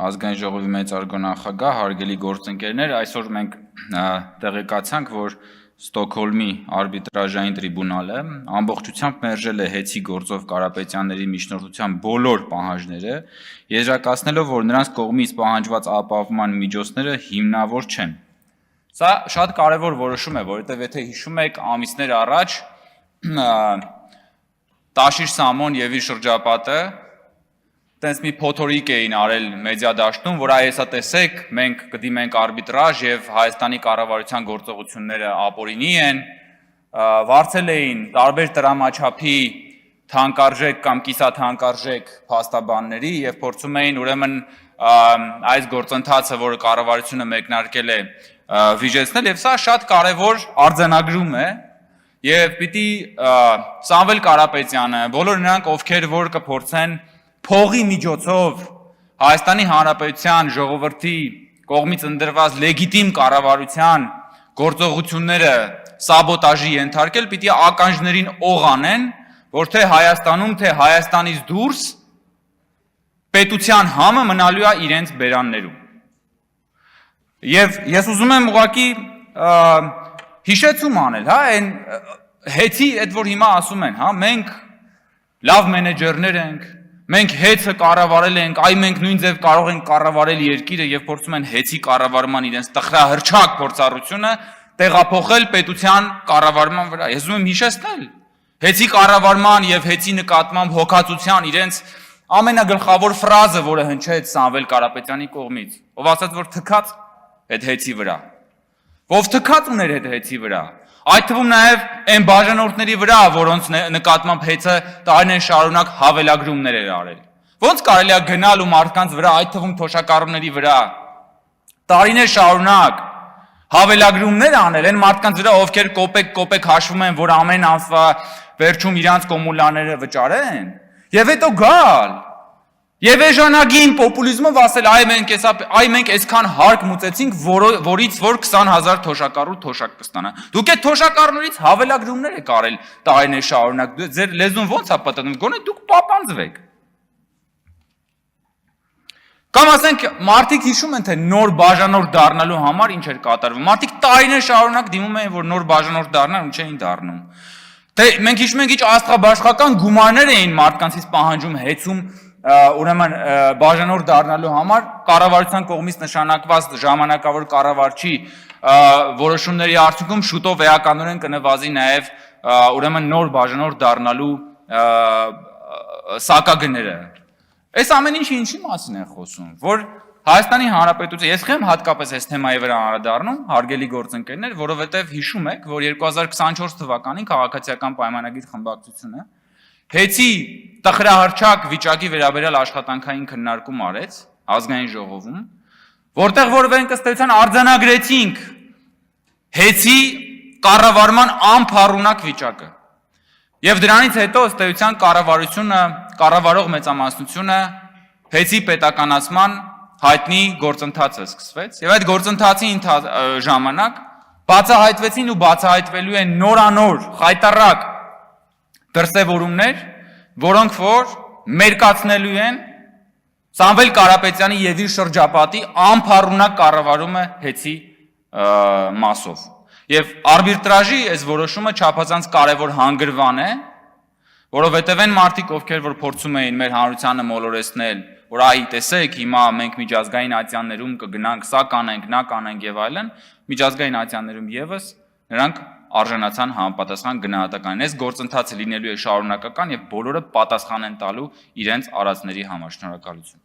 Ազգային ժողովի մեծարգո նախագահ, հարգելի գործընկերներ, այսօր մենք տեղեկացանք, որ Ստոկհոլմի արբիտրաժային տրիբունալը ամբողջությամբ մերժել է հեծի գործով Կարապետյանների միջնորդության բոլոր պահանջները, եզրակացնելով, որ նրանց կողմից պահանջված ապահովման միջոցները հիմնավոր չեն։ Սա շատ կարևոր որոշում է, որովհետև եթե հիշում եք, ամիսներ առաջ Տաշիր Սամոն եւ իր շրջապատը տենց մի փոթորիկ էին արել մեդիա դաշտում, որ այսա տեսեք, մենք կդիմենք արբիտրաժ եւ Հայաստանի կառավարության գործողությունները ապօրինի են, վարձել էին տարբեր տրամաչափի թանկարժեք կամ կիսաթանկարժեք փաստաբանների եւ փորձում էին ուրեմն այս գործընթացը, որը կառավարությունը մեկնարկել է, վիճեցնել եւ սա շատ կարեւոր արձանագրում է եւ պիտի Սամվել Կարապետյանը, բոլոր նրանք, ովքեր որ կփորձեն փողի միջոցով Հայաստանի Հանրապետության ժողովրդի կողմից ընդրված լեգիտիմ կառավարության գործողությունները սաբոտաժի ենթարկել, պիտի ականջներին օղ անեն, որ թե Հայաստանում, թե Հայաստանից դուրս պետության համը մնալու է իրենց բերաններում։ Եվ ես ուզում եմ ուղղակի հիշեցում անել, հա, այն հեծի այդ որ հիմա ասում են, հա, մենք լավ մենեջերներ ենք, մենք հեծը կառավարել ենք, այ մենք նույն ձև կարող ենք կառավարել երկիրը եւ փորձում են հեծի կառավարման իրենց տխրահրճակ փորձառությունը տեղափոխել պետության կառավարման վրա։ Ես ուզում եմ հիշեցնել հեծի կառավարման եւ հեծի նկատմամբ հոգացության իրենց ամենագլխավոր ֆրազը, որը հնչեց Սամվել Կարապետյանի կողմից, ով ասաց, որ թքած այդ հեծի վրա, ով թքած ուներ այդ հեծի վրա, այդ թվում նաև այն բաժանորդների վրա, որոնց նկատմամբ հեծը տարիներ շարունակ հավելագրումներ էր արել։ Ոնց կարելի է գնալ ու մարդկանց վրա, այդ թվում թոշակառուների վրա, տարիներ շարունակ հավելագրումներ անել այն մարդկանց վրա, ովքեր կոպեկ հաշվում են, որ ամեն ամսվա վերջում իրանց կոմուլաները վճարեն, եւ հետո գալ եւ էժանագին պոպուլիզմով ասել, այ մենք այսքան հարկ մուծեցինք, որից որ 20,000 թոշակառու թոշակ կստանա։ Դուք այդ թոշակառուներից հավելագրումներ եք արել տարիներ շարունակ, ձեր լեզուն ո՞նց է պատտնում, գոնե դուք պապանձվեք։ Կամ ասենք, մարդիկ հիշում են, թե նոր բաժանորդ դառնալու համար ինչ էր կատարվում։ Մարդիկ տարիներ շարունակ դիմում էին, որ նոր բաժանորդ դառնան ու չէին դառնում։ Թե մենք հիշում ենք, ինչ աստղաբաշխական գումարներ էին մարդկանցից պահանջում հեծում ուրեմն բաժանորդ դառնալու համար կառավարության կողմից նշանակված ժամանակավոր կառավարչի որոշումների արդյունքում շուտով էականորեն կնվազի նաև ուրեմն նոր բաժանորդ դառնալու սակագները։ Այս ամեն ինչը ինչի մասին է խոսում, որ Հայաստանի Հանրապետություն, ես խեմ հատկապես այս թեմայի վրա անդրադառնում, հարգելի գործընկերներ, որովհետև հիշում եք, որ 2024 թվականին քաղաքացիական պայմանագիր խմբակցությունը հեծի տխրահրճակ վիճակի վերաբերյալ աշխատանքային քննարկում արեց ազգային ժողովում, որտեղ որ մենք ըստ էության արձանագրեցինք հեծի կառավարման անփառունակ վիճակը։ Եվ դրանից հետո ըստ էության կառավարությունը, կառավարող մեծամասնությունը հեծի պետականացման հայտնի գործընթացը սկսվեց, եւ այդ գործընթացի ժամանակ բացահայտվեցին ու բացահայտվելու են նորանոր խայտառակ դրսևորումներ, որոնք որ մերկացնելու են Սամվել Կարապետյանի եւ իր շրջապատի անփառունակ կառավարումը հեծի մասով։ Եվ արբիտրաժի այս որոշումը չափազանց կարևոր հանգրվան է, որովհետև այն մարդիկ, ովքեր որ փորձում էին մեր հանրությանը մոլորեցնել, որ այ տեսեք, հիմա մենք միջազգային ատյաններում կգնանք, սա կանենք, նա կանենք եւ այլն, միջազգային ատյաններում եւս նրանք արժանացան համապատասխան գնահատականին։ Այս գործընթացը լինելու է շարունակական եւ բոլորը պատասխան են տալու իրենց արածների համար։ Շնորհակալություն։